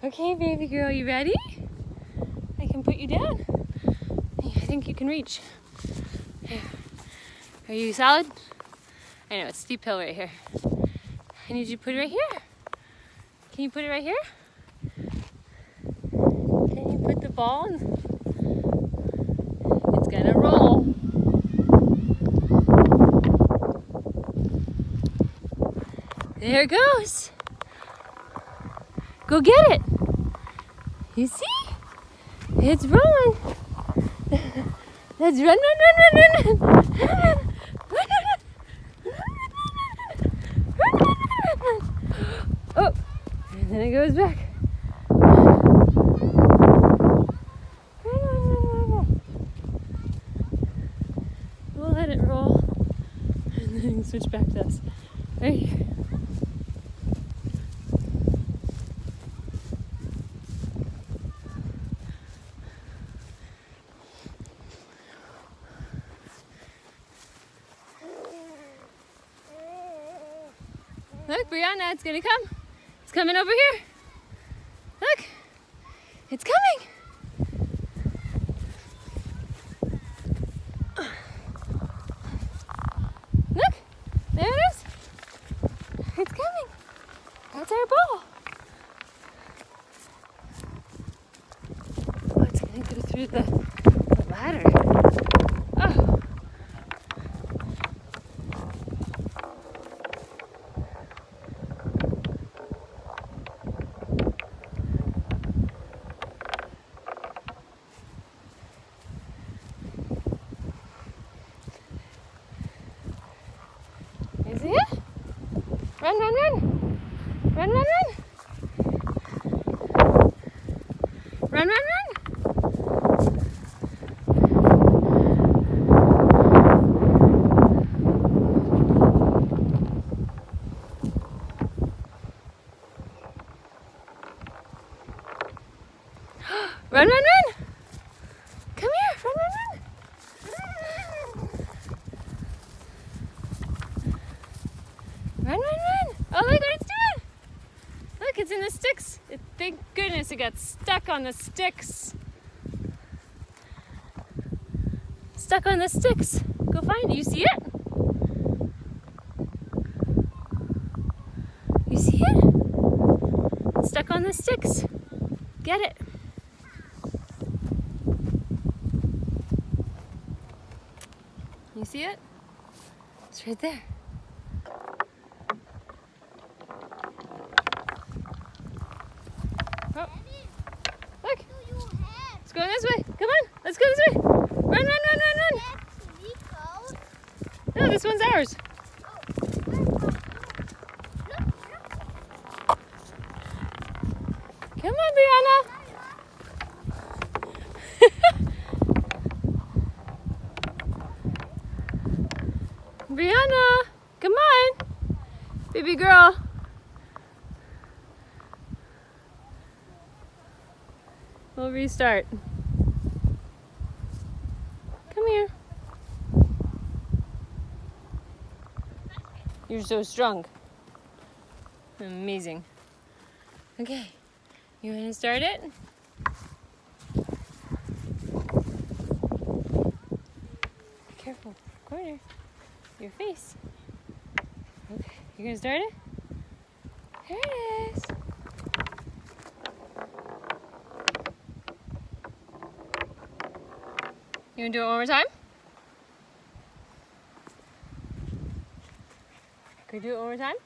Okay, baby girl, you ready? I can put you down. I think you can reach. Here. Are you solid? I know, it's a steep hill right here. I need you to put it right here. Can you put it right here? Can you put the ball in? It's gonna roll. There it goes. Go get it. You see? It's rolling. Let's run, run, run, run, run, run. Oh, and then it goes back. We'll let it roll and then switch back to us. Right here. Look, Brianna, it's gonna come. It's coming over here. Look, it's coming. Look, there it is. It's coming. That's our ball. Oh, it's gonna go through the ladder. Oh. You see it? Run, run, run. Run, run, run. Run, run, run. Run, run, run. Come here. Run, run, run. Run, run, run. Oh, look what it's doing. Look, it's in the sticks. Thank goodness it got stuck on the sticks. Stuck on the sticks. Go find it. You see it? You see it? It's stuck on the sticks. Get it. You see it? It's right there. Oh, look. It's going this way. Come on, let's go this way. Run, run, run, run, run. No, this one's ours. Come on, Brianna. Brianna, come on. Baby girl. We'll restart. Come here. You're so strong. Amazing. Okay, you want to start it? Be careful, corner, your face. Okay, you gonna start it? Here it is. You wanna do it one more time? Can we do it one more time?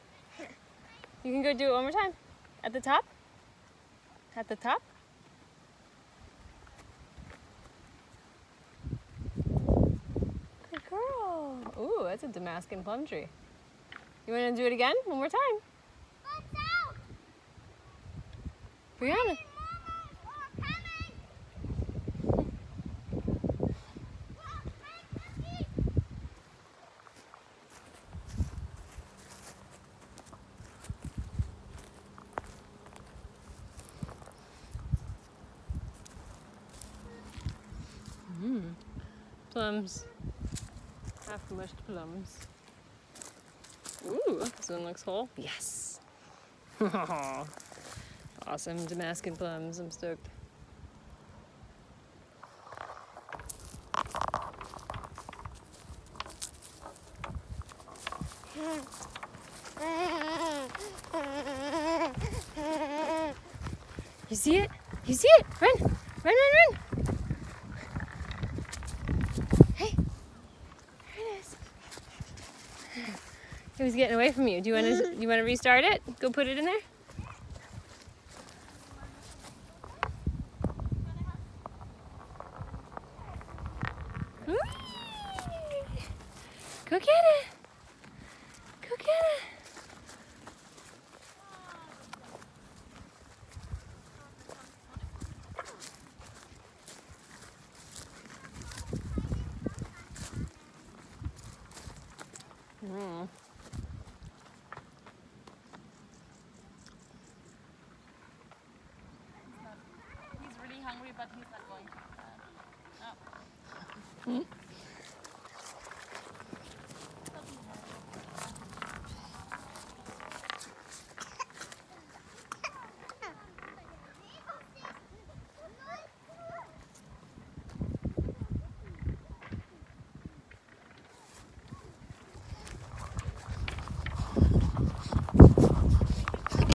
You can go do it one more time. At the top? At the top? Good girl. Ooh, that's a Damascus plum tree. You wanna do it again? One more time. Brianna. Plums. Half mushed plums. Ooh, this one looks whole. Yes. Awesome Damascus plums. I'm stoked. You see it? You see it? Run! Run, run, run! Hey! There it is. It was getting away from you. Do you want to restart it? Go put it in there? Whee! Go get it! Go get it! Mm. He's really hungry, but he's not going to. Hmm?